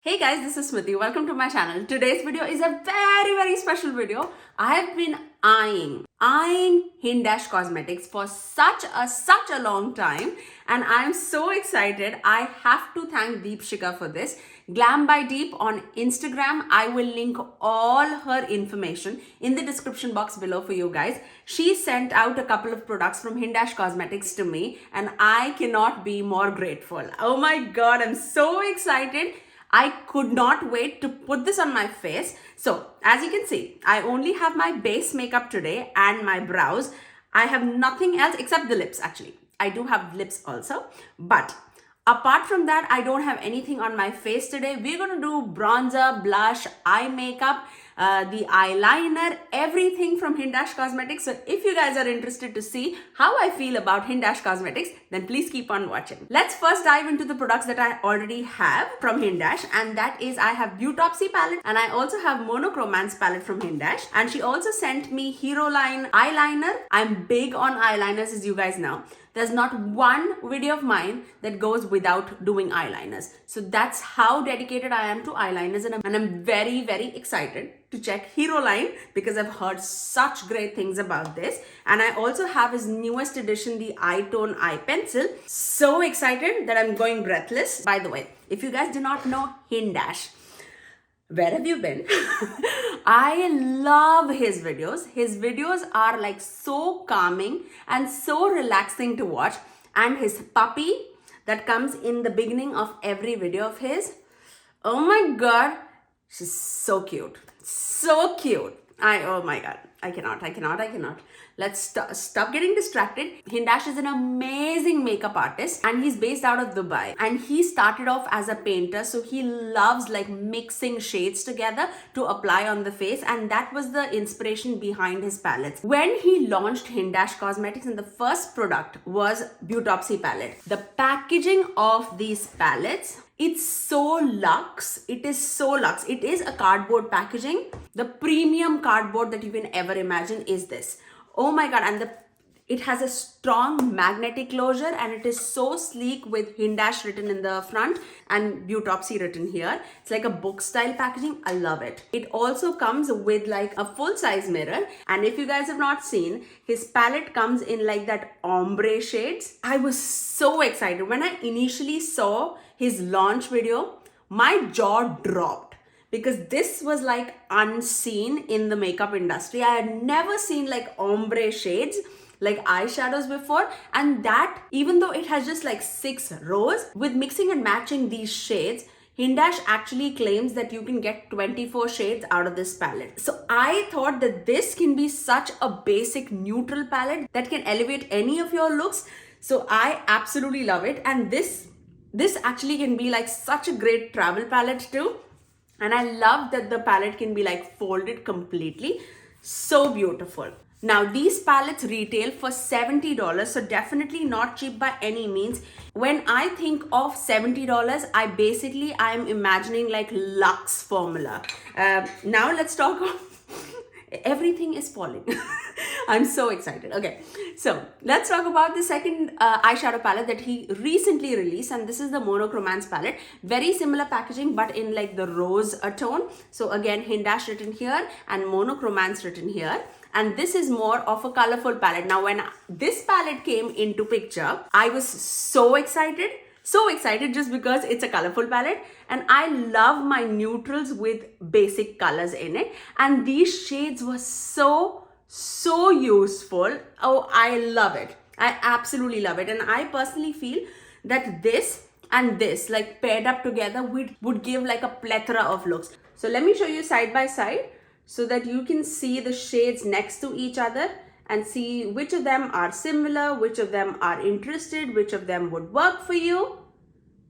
Hey guys, this is Smithy. Welcome to my channel. Today's video is a very special video. I have been eyeing Hindash Cosmetics for such a long time, and I am so excited. I have to thank Deepshikha for this. Glam by Deep on Instagram. I will link all her information in the description box below for you guys. She sent out a couple of products from Hindash Cosmetics to me, and I cannot be more grateful. Oh my god, I'm so excited. I could not wait to put this on my face. So as you can see, I only have my base makeup today and my brows. I have nothing else except the lips actually. I do have lips also, but apart from that, I don't have anything on my face today. We're going to do bronzer, blush, eye makeup, the eyeliner, everything from Hindash Cosmetics. So if you guys are interested to see how I feel about Hindash Cosmetics, then please keep on watching. Let's first dive into the products that I already have from Hindash, and that is I have Beautopsy palette and I also have Monochromance palette from Hindash, and she also sent me Hero Line eyeliner. I'm big on eyeliners, as you guys know. There's not one video of mine that goes without doing eyeliners. So that's how dedicated I am to eyeliners, and I'm very excited to check Hero Line because I've heard such great things about this. And I also have his newest edition, the Itone Eye Pencil. So excited that I'm going breathless. By the way, if you guys do not know Hindash, where have you been? I love his videos. His videos are like so calming and so relaxing to watch. And his puppy that comes in the beginning of every video of his, oh my god, she's so cute. So cute. Oh my god. I cannot. Let's stop getting distracted. Hindash is an amazing makeup artist and he's based out of Dubai. And he started off as a painter, so he loves like mixing shades together to apply on the face, and that was the inspiration behind his palettes. When he launched Hindash Cosmetics, and the first product was Beautopsy palette. The packaging of these palettes, it's so luxe. It is so luxe. It is a cardboard packaging. The premium cardboard that you can ever imagine is this. Oh my god, and it has a strong magnetic closure, and it is so sleek with Hindash written in the front and Beautopsy written here. It's like a book style packaging. I love it. It also comes with like a full size mirror, and if you guys have not seen, his palette comes in like that ombre shades. I was so excited when I initially saw his launch video. My jaw dropped because this was like unseen in the makeup industry. I had never seen like ombre shades, like eyeshadows before, and that even though it has just like 6 rows, with mixing and matching these shades, Hindash actually claims that you can get 24 shades out of this palette. So I thought that this can be such a basic neutral palette that can elevate any of your looks. So I absolutely love it, and this actually can be like such a great travel palette too. And I love that the palette can be like folded completely. So beautiful. Now these palettes retail for $70, so definitely not cheap by any means. When I think of $70, I am imagining like luxe formula. Now let's talk of everything is falling. I'm so excited. Okay, so let's talk about the second eyeshadow palette that he recently released, and this is the Monochromance palette. Very similar packaging, but in like the rose tone. So again, Hindash written here and Monochromance written here. And this is more of a colorful palette. Now, when this palette came into picture, I was so excited just because it's a colorful palette, and I love my neutrals with basic colors in it, and these shades were so useful. Oh, I love it. I absolutely love it. And I personally feel that this and this like paired up together would give like a plethora of looks. So let me show you side by side so that you can see the shades next to each other and see which of them are similar, which of them are interested, which of them would work for you.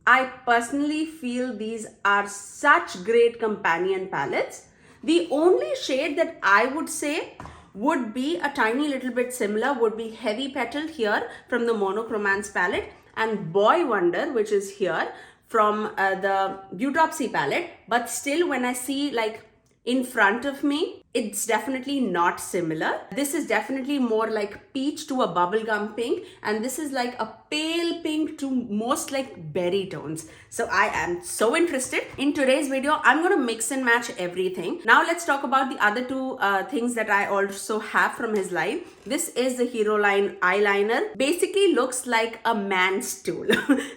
I personally feel these are such great companion palettes. The only shade that I would say would be a tiny little bit similar would be Heavy Petal here from the Monochromance palette, and Boy Wonder, which is here from the Beautopsy palette. But still, when I see like in front of me, it's definitely not similar. This is definitely more like peach to a bubblegum pink, and this is like a pale pink to most like berry tones. So I am so interested. In today's video, I'm gonna mix and match everything. Now let's talk about the other two things that I also have from his line. This is the Hero Line eyeliner. Basically looks like a man's tool.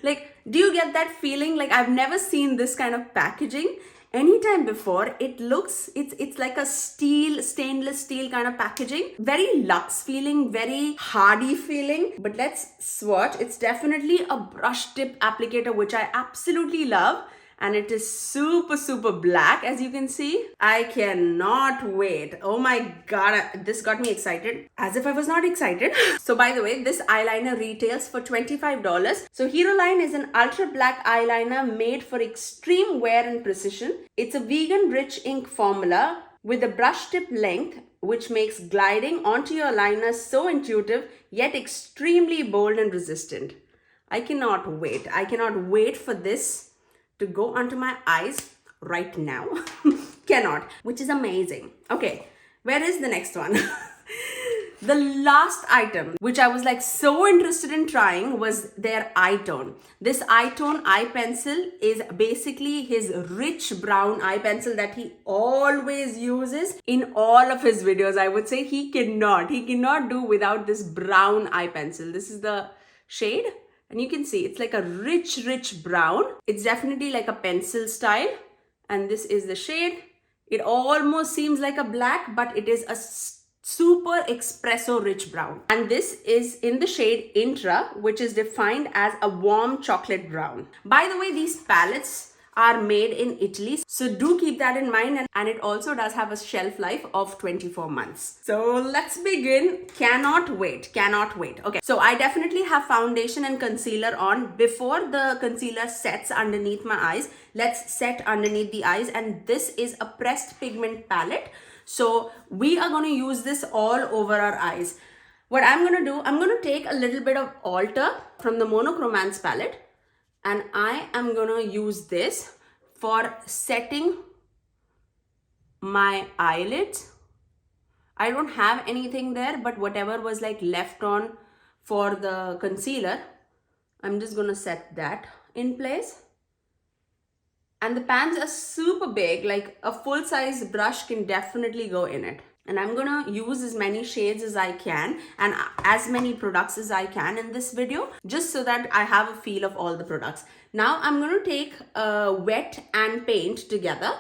Like, do you get that feeling? Like, I've never seen this kind of packaging anytime before. It looks, it's like a stainless steel kind of packaging, very luxe feeling, very hardy feeling. But let's swatch. It's definitely a brush tip applicator, which I absolutely love, and it is super black, as you can see. I cannot wait. Oh my god, this got me excited, as if I was not excited. So by the way, this eyeliner retails for $25. So Hero Line is an ultra black eyeliner made for extreme wear and precision. It's a vegan rich ink formula with a brush tip length, which makes gliding onto your liner so intuitive yet extremely bold and resistant. I cannot wait. I cannot wait for this to go onto my eyes right now. Cannot, which is amazing. Okay, where is the next one? The last item, which I was like so interested in trying, was their Itone. This Itone Eye Pencil is basically his rich brown eye pencil that he always uses in all of his videos. I would say he cannot do without this brown eye pencil. This is the shade. And you can see it's like a rich brown. It's definitely like a pencil style. And this is the shade. It almost seems like a black, but it is a super espresso rich brown. And this is in the shade Intra, which is defined as a warm chocolate brown. By the way, these palettes are made in Italy, so do keep that in mind, and it also does have a shelf life of 24 months. So let's begin. Cannot wait. Okay, so I definitely have foundation and concealer on. Before the concealer sets underneath my eyes, let's set underneath the eyes, and this is a pressed pigment palette. So we are going to use this all over our eyes. What I'm going to do, I'm going to take a little bit of Alter from the Monochromance palette, and I am going to use this for setting my eyelids. I don't have anything there, but whatever was like left on for the concealer, I'm just going to set that in place. And the pans are super big, like a full-size brush can definitely go in it. And I'm gonna use as many shades as I can and as many products as I can in this video, just so that I have a feel of all the products. Now I'm gonna take wet and paint together,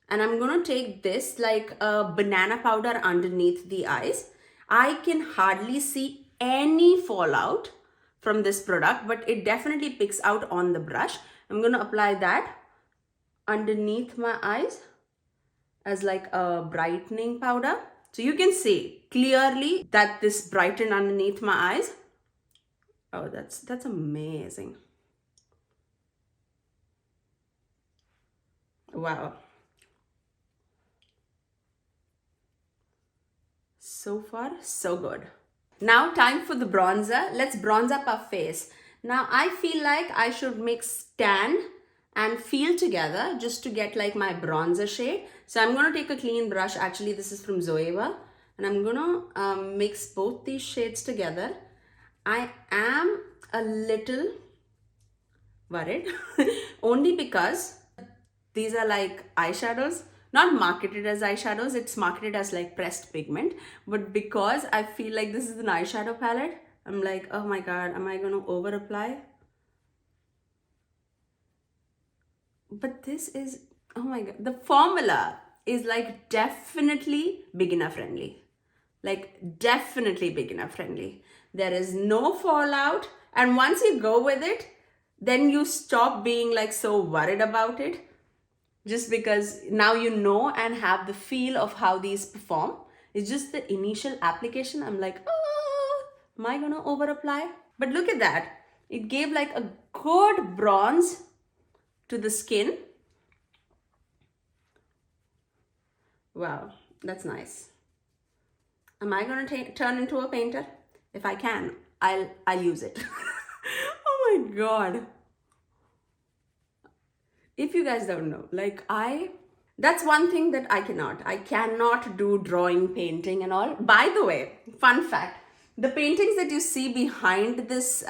and I'm gonna take this like a banana powder underneath the eyes. I can hardly see any fallout from this product, but it definitely picks out on the brush. I'm gonna apply that underneath my eyes as like a brightening powder. So you can see clearly that this brightened underneath my eyes. Oh, that's amazing. Wow. So far, so good. Now time for the bronzer. Let's bronze up our face. Now I feel like I should mix tan and feel together just to get like my bronzer shade. So I'm going to take a clean brush. Actually, this is from Zoeva, and I'm going to mix both these shades together. I am a little worried only because these are like eyeshadows, not marketed as eyeshadows. It's marketed as like pressed pigment, but because I feel like this is an eyeshadow palette, I'm like, oh my god, am I going to over apply? But this is, oh my god, the formula is like definitely beginner friendly. Like definitely beginner friendly. There is no fallout, and once you go with it, then you stop being like so worried about it, just because now you know and have the feel of how these perform. It's just the initial application. I'm like, oh, am I gonna over apply? But look at that. It gave like a good bronze to the skin. Wow, that's nice. Am I gonna turn into a painter? If I can, I'll use it. Oh my god. If you guys don't know, like That's one thing that I cannot. I cannot do drawing, painting and all. By the way, fun fact, the paintings that you see behind this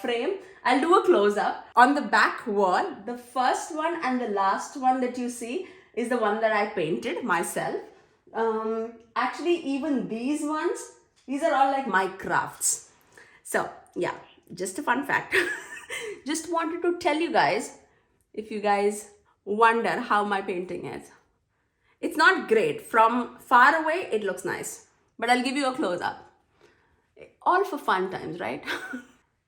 frame, I'll do a close-up. On the back wall, the first one and the last one that you see is the one that I painted myself. Actually, even these ones, these are all like my crafts. So yeah, just a fun fact. Just wanted to tell you guys, if you guys wonder how my painting is. It's not great. From far away, it looks nice. But I'll give you a close-up. All for fun times, right?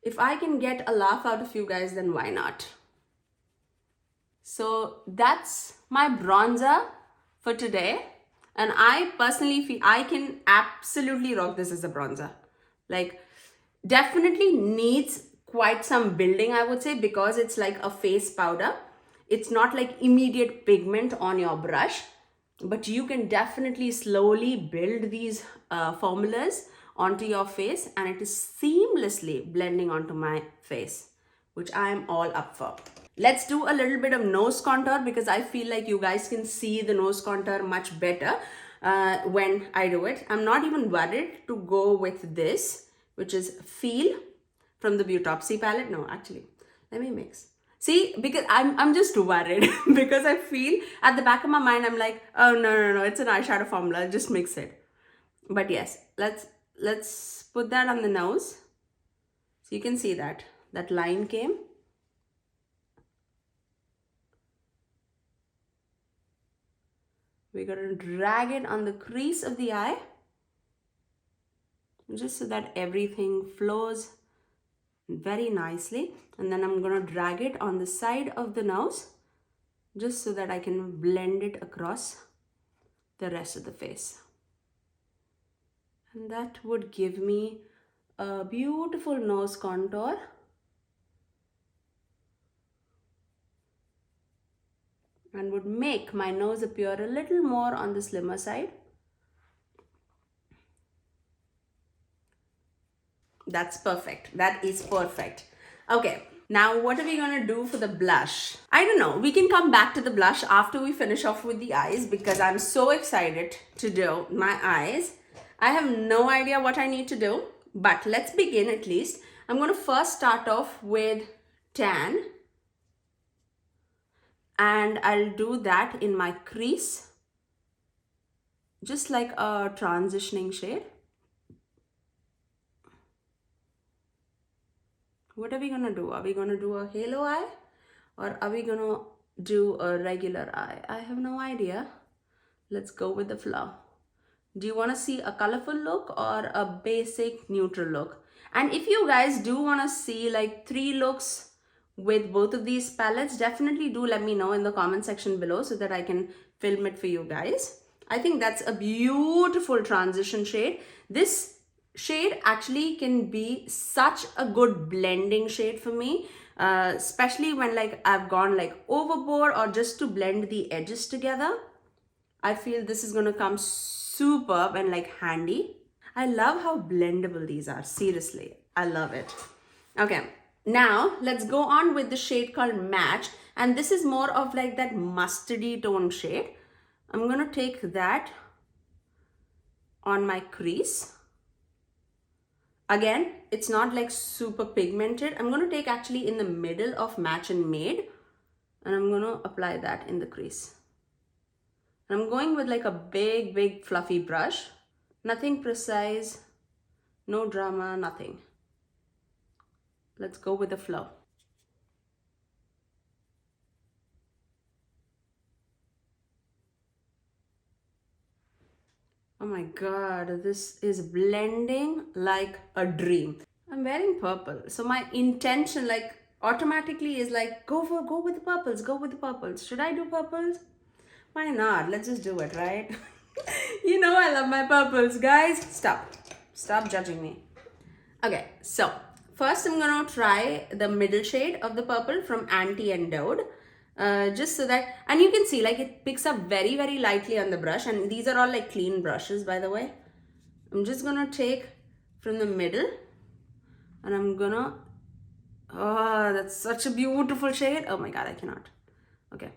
If I can get a laugh out of you guys, then why not? So that's my bronzer for today. And I personally feel I can absolutely rock this as a bronzer. Like, definitely needs quite some building, I would say, because it's like a face powder. It's not like immediate pigment on your brush, but you can definitely slowly build these formulas onto your face, and it is seamlessly blending onto my face, which I am all up for. Let's do a little bit of nose contour, because I feel like you guys can see the nose contour much better when I do it. I'm not even worried to go with this, which is Feel from the Beautopsy palette. No, actually, let me mix. See, because I'm just worried because I feel at the back of my mind, I'm like, oh, no, it's an eyeshadow formula, just mix it. But yes, let's put that on the nose. So you can see that line came. We're going to drag it on the crease of the eye, just so that everything flows very nicely. And then I'm going to drag it on the side of the nose, just so that I can blend it across the rest of the face. And that would give me a beautiful nose contour. And would make my nose appear a little more on the slimmer side. That's perfect. That is perfect. Okay, now what are we gonna do for the blush? I don't know. We can come back to the blush after we finish off with the eyes, because I'm so excited to do my eyes. I have no idea what I need to do, but let's begin at least. I'm gonna first start off with tan. And I'll do that in my crease, just like a transitioning shade. What are we gonna do? Are we gonna do a halo eye, or are we gonna do a regular eye? I have no idea. Let's go with the flow. Do you want to see a colorful look or a basic neutral look? And if you guys do want to see like 3 looks with both of these palettes, definitely do let me know in the comment section below, so that I can film it for you guys. I think that's a beautiful transition shade. This shade actually can be such a good blending shade for me, especially when like I've gone like overboard, or just to blend the edges together. I feel this is gonna come superb and like handy. I love how blendable these are. Seriously, I love it. Okay, now let's go on with the shade called Match, and this is more of like that mustardy tone shade. I'm gonna take that on my crease. Again, it's not like super pigmented. I'm gonna take actually in the middle of Match and Made, and I'm gonna apply that in the crease. I'm going with like a big fluffy brush. Nothing precise, no drama, nothing. Let's go with the flow. Oh my god, this is blending like a dream. I'm wearing purple, so my intention like automatically is like go with the purples, go with the purples. Should I do purples? Why not? Let's just do it, right? You know I love my purples, guys. Stop judging me. Okay, so first I'm gonna try the middle shade of the purple from Anti and Dode. Just so that, and you can see like it picks up very lightly on the brush, and these are all like clean brushes, by the way. I'm just gonna take from the middle, and I'm gonna, oh, that's such a beautiful shade. Oh my god, I cannot. Okay,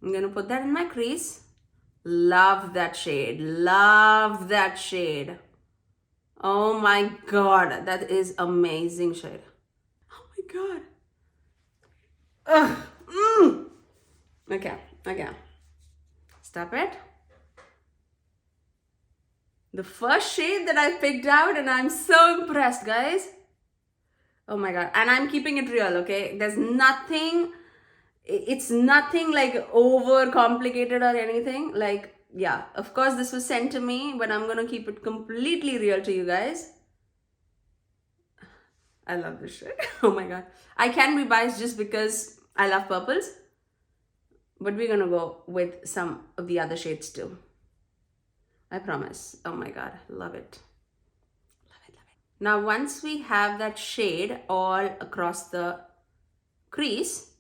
I'm gonna put that in my crease. Love that shade. Love that shade. Oh my god, that is amazing shade. Oh my god. Ugh. Okay, okay. Stop it. The first shade that I picked out, and I'm so impressed, guys. Oh my god. And I'm keeping it real, okay? There's nothing, it's nothing like over complicated or anything. Like, yeah, of course this was sent to me, but I'm gonna keep it completely real to you guys. I love this shade. Oh my god. I can be biased just because I love purples, but we're gonna go with some of the other shades too. I promise. Oh my god, love it. Love it, love it. Now, once we have that shade all across the crease,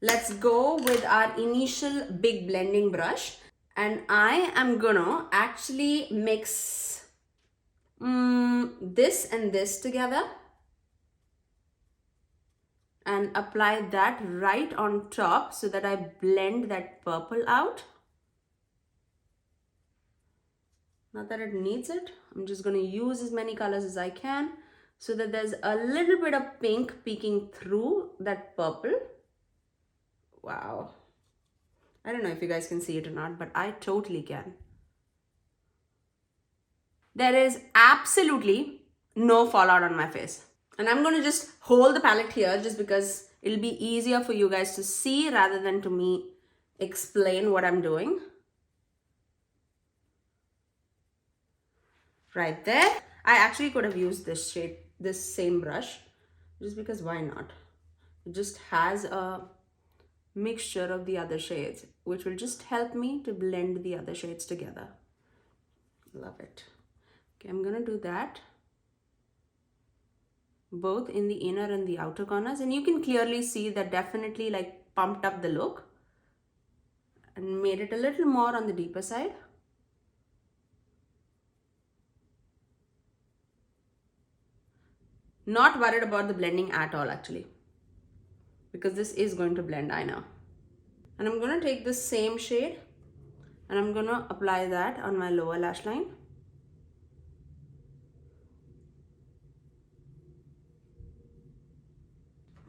let's go with our initial big blending brush. And I am gonna actually mix this and this together and apply that right on top so that I blend that purple out. Not that it needs it. I'm just going to use as many colors as I can so that there's a little bit of pink peeking through that purple. Wow. I don't know if you guys can see it or not, but I totally can. There is absolutely no fallout on my face. And I'm going to just hold the palette here just because it'll be easier for you guys to see rather than to me explain what I'm doing. Right there. I actually could have used this shade, this same brush, just because why not? It just has a mixture of the other shades, which will just help me to blend the other shades together. Love it. Okay, I'm gonna do that both in the inner and the outer corners, and you can clearly see that definitely like pumped up the look and made it a little more on the deeper side. Not worried about the blending at all actually, because this is going to blend, I know. And I'm going to take the same shade and I'm going to apply that on my lower lash line.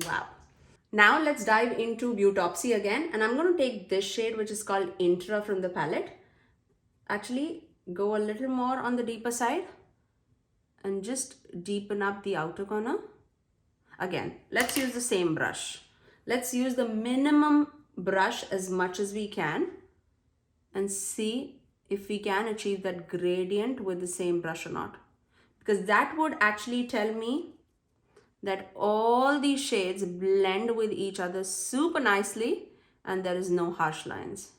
Wow. Now let's dive into Beautopsy again, and I'm going to take this shade which is called Intra from the palette. Actually go a little more on the deeper side and just deepen up the outer corner. Again, let's use the same brush. Let's use the minimum brush as much as we can and see if we can achieve that gradient with the same brush or not. Because that would actually tell me that all these shades blend with each other super nicely and there is no harsh lines.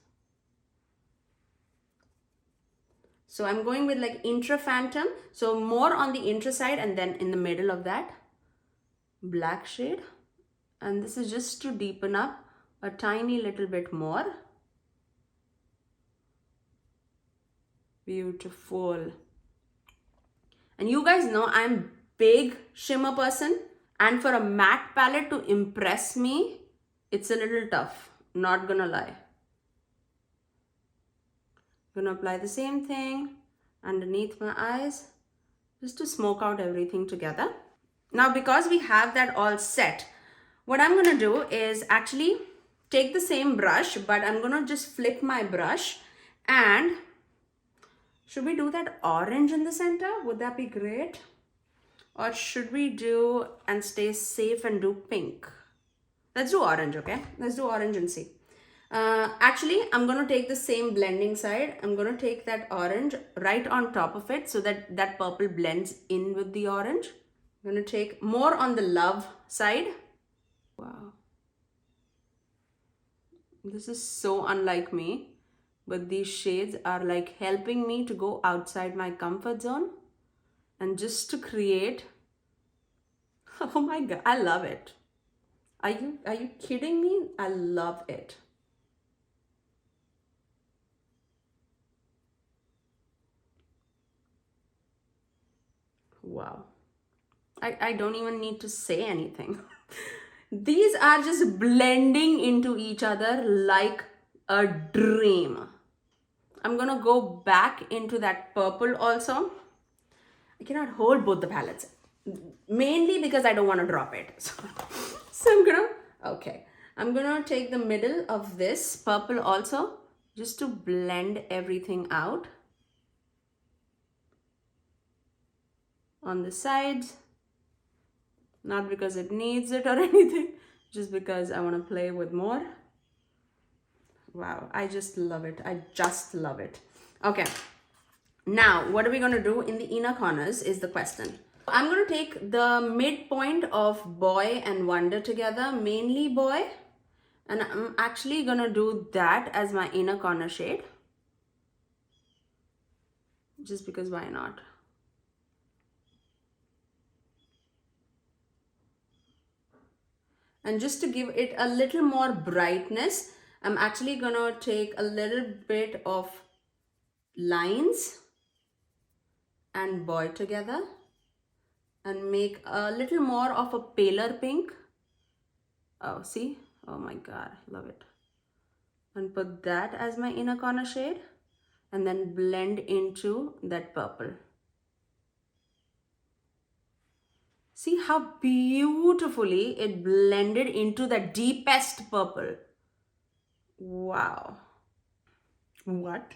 So I'm going with like Intra Phantom. So more on the intra side and then in the middle of that black shade. And this is just to deepen up a tiny little bit more. Beautiful. And you guys know I'm big shimmer person, and for a matte palette to impress me, it's a little tough, not gonna lie. I'm gonna apply the same thing underneath my eyes just to smoke out everything together. Now because we have that all set, what I'm gonna do is actually take the same brush, but I'm gonna just flip my brush. And should we do that orange in the center? Would that be great? Or should we do and stay safe and do pink? Let's do orange, okay? Let's do orange and see. Actually, I'm going to take the same blending side. I'm going to take that orange right on top of it so that that purple blends in with the orange. I'm going to take more on the love side. Wow. This is so unlike me, but these shades are like helping me to go outside my comfort zone and just to create. Oh my god, I love it. Are you kidding me? I love it. Wow. I don't even need to say anything. These are just blending into each other like a dream. I'm gonna go back into that purple also. I cannot hold both the palettes, mainly because I don't want to drop it. So I'm gonna take the middle of this purple also, just to blend everything out on the sides. Not because it needs it or anything, just because I want to play with more. Wow, I just love it. I just love it. Okay, now what are we going to do in the inner corners is the question. I'm going to take the midpoint of Boy and Wonder together, mainly Boy, and I'm actually going to do that as my inner corner shade, just because why not? And just to give it a little more brightness, I'm actually gonna take a little bit of lines and Boy together and make a little more of a paler pink. Oh, see? Oh my God, love it. And put that as my inner corner shade and then blend into that purple. See how beautifully it blended into the deepest purple. Wow. What?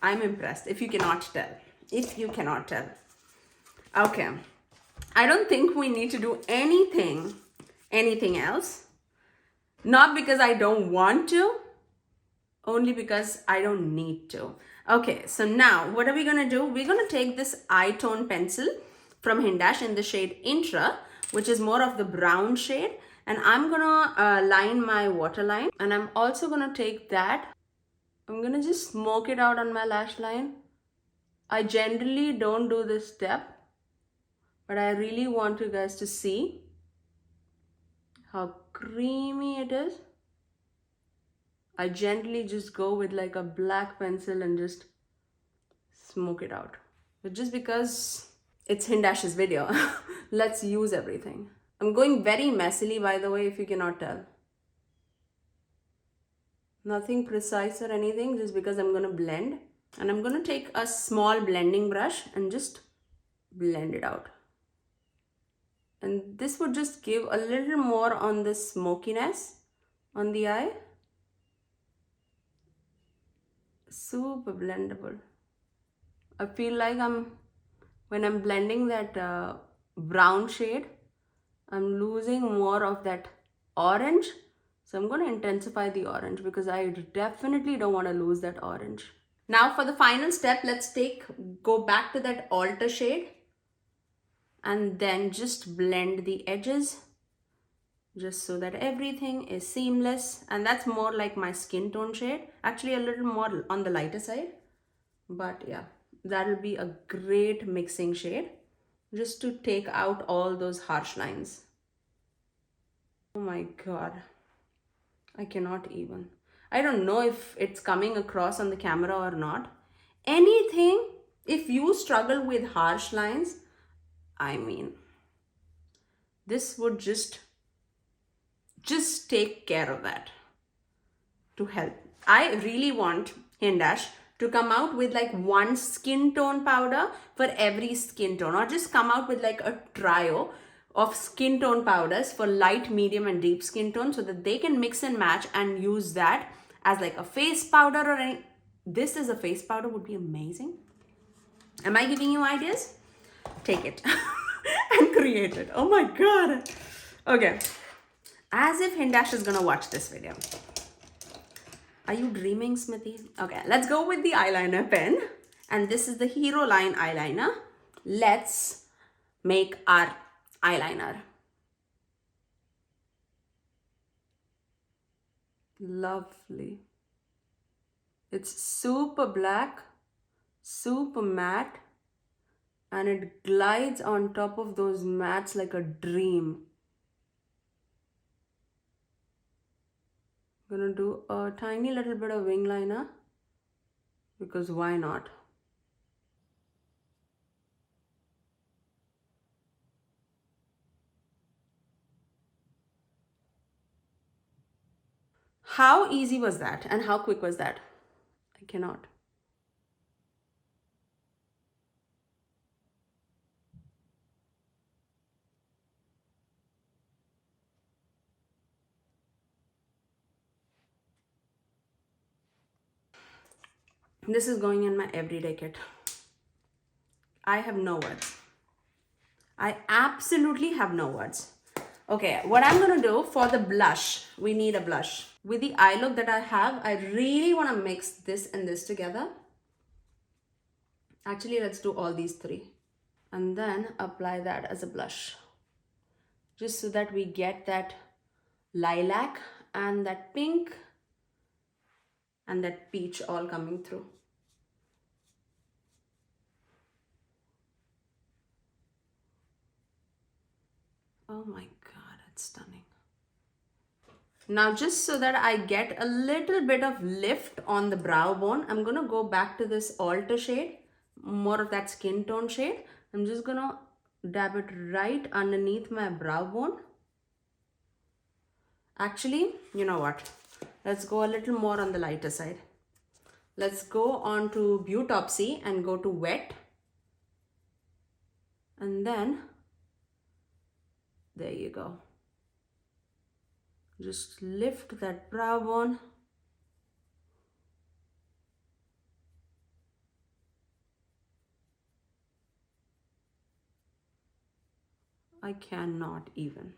I'm impressed, if you cannot tell. If you cannot tell. Okay. I don't think we need to do anything else. Not because I don't want to, only because I don't need to. Okay, so now what are we gonna do? We're gonna take this Itone pencil from Hindash in the shade Intra, which is more of the brown shade. And I'm gonna line my waterline. And I'm also gonna take that. I'm gonna just smoke it out on my lash line. I generally don't do this step, but I really want you guys to see how creamy it is. I gently just go with like a black pencil and just smoke it out. But just because it's Hindash's video, let's use everything. I'm going very messily, by the way, if you cannot tell. Nothing precise or anything, just because I'm gonna blend. And I'm gonna take a small blending brush and just blend it out. And this would just give a little more on the smokiness on the eye. Super blendable. I feel like when I'm blending that brown shade, I'm losing more of that orange. So I'm going to intensify the orange because I definitely don't want to lose that orange. Now for the final step, let's go back to that altar shade and then just blend the edges, just so that everything is seamless. And that's more like my skin tone shade, actually a little more on the lighter side, but yeah, that'll be a great mixing shade just to take out all those harsh lines. Oh my God, I cannot even. I don't know if it's coming across on the camera or not. Anything, if you struggle with harsh lines, I mean, this would just take care of that to help. I really want Hindash to come out with like one skin tone powder for every skin tone, or just come out with like a trio of skin tone powders for light, medium and deep skin tone, so that they can mix and match and use that as like a face powder or any. This is a face powder would be amazing. Am I giving you ideas? Take it and create it. Oh my God. Okay. As if Hindash is gonna watch this video. Are you dreaming, Smithy? Okay, let's go with the eyeliner pen. And this is the Hero Line eyeliner. Let's make our eyeliner. Lovely. It's super black, super matte, and it glides on top of those mattes like a dream. I'm gonna do a tiny little bit of wing liner because why not? How easy was that and how quick was that? I cannot. This is going in my everyday kit. I have no words. I absolutely have no words. Okay, what I'm gonna do for the blush, we need a blush. With the eye look that I have, I really wanna mix this and this together. Actually, let's do all these three. And then apply that as a blush. Just so that we get that lilac and that pink and that peach all coming through. Oh my God, it's stunning. Now, just so that I get a little bit of lift on the brow bone, I'm gonna go back to this alter shade, more of that skin tone shade. I'm just gonna dab it right underneath my brow bone. Actually, you know what? Let's go a little more on the lighter side. Let's go on to Beautopsy and go to wet. And then, there you go. Just lift that brow bone. I cannot even.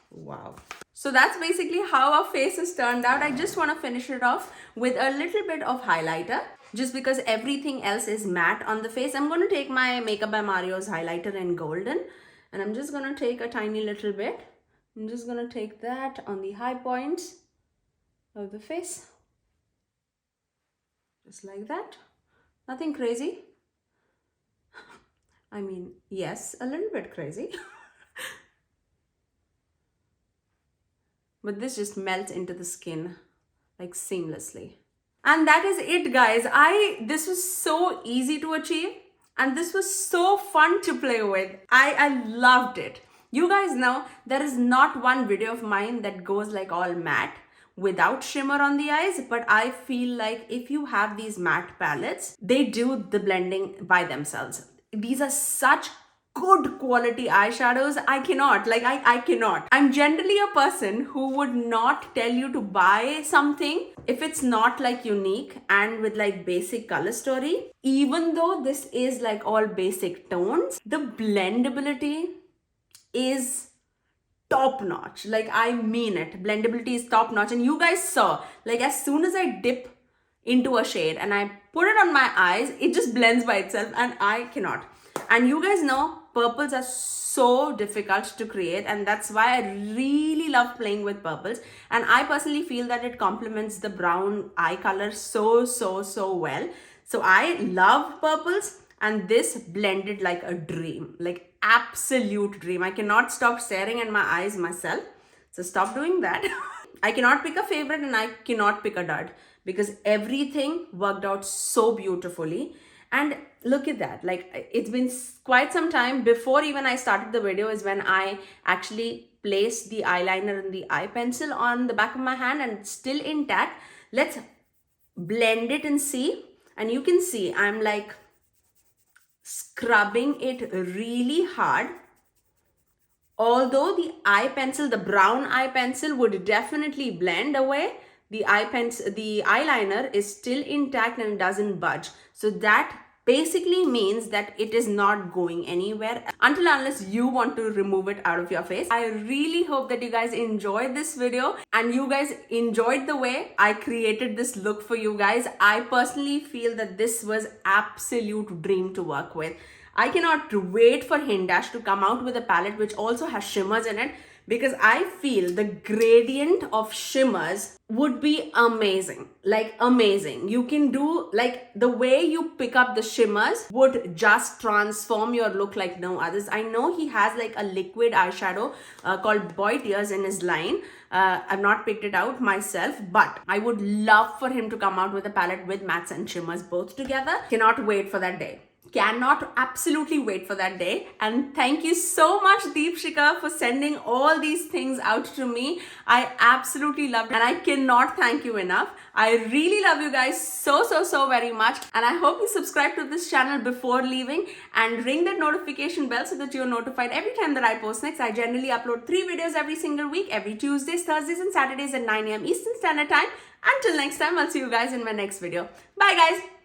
Wow. So that's basically how our face has turned out. I just want to finish it off with a little bit of highlighter. Just because everything else is matte on the face, I'm going to take my Makeup by Mario's highlighter in golden. And I'm just going to take a tiny little bit. I'm just going to take that on the high points of the face. Just like that. Nothing crazy. I mean, yes, a little bit crazy. But this just melts into the skin like seamlessly. And that is it, guys. This was so easy to achieve and this was so fun to play with. I loved it. You guys know there is not one video of mine that goes like all matte without shimmer on the eyes, but I feel like if you have these matte palettes, they do the blending by themselves. These are such good quality eyeshadows. I cannot. I'm generally a person who would not tell you to buy something if it's not like unique and with like basic color story. Even though this is like all basic tones, the blendability is top notch. Like, I mean it. Blendability is top notch. And you guys saw, like, as soon as I dip into a shade and I put it on my eyes, it just blends by itself and I cannot. And you guys know purples are so difficult to create, and that's why I really love playing with purples. And I personally feel that it complements the brown eye color so well. So I love purples, and this blended like a dream, like absolute dream. I cannot stop staring at my eyes myself. So stop doing that. I cannot pick a favorite and I cannot pick a dud because everything worked out so beautifully. And look at that, like, it's been quite some time before even I started the video is when I actually placed the eyeliner and the eye pencil on the back of my hand, and it's still intact. Let's blend it and see. And you can see I'm like scrubbing it really hard. Although the eye pencil, the brown eye pencil would definitely blend away, the eyeliner is still intact and doesn't budge. So that basically means that it is not going anywhere unless you want to remove it out of your face. I really hope that you guys enjoyed this video and you guys enjoyed the way I created this look for you guys. I personally feel that this was absolute dream to work with. I cannot wait for Hindash to come out with a palette which also has shimmers in it, because I feel the gradient of shimmers would be amazing, like amazing. You can do, like, the way you pick up the shimmers would just transform your look like no others. I know he has like a liquid eyeshadow called Boy Tears in his line. I've not picked it out myself, but I would love for him to come out with a palette with mattes and shimmers both together. Cannot wait for that day. Cannot absolutely wait for that day. And thank you so much, Deepshikha, for sending all these things out to me. I absolutely loved it and I cannot thank you enough. I really love you guys so very much, and I hope you subscribe to this channel before leaving and ring that notification bell so that you're notified every time that I post next. I generally upload 3 videos every single week, every Tuesdays, Thursdays and Saturdays at 9 a.m. Eastern Standard Time. Until next time, I'll see you guys in my next video. Bye guys.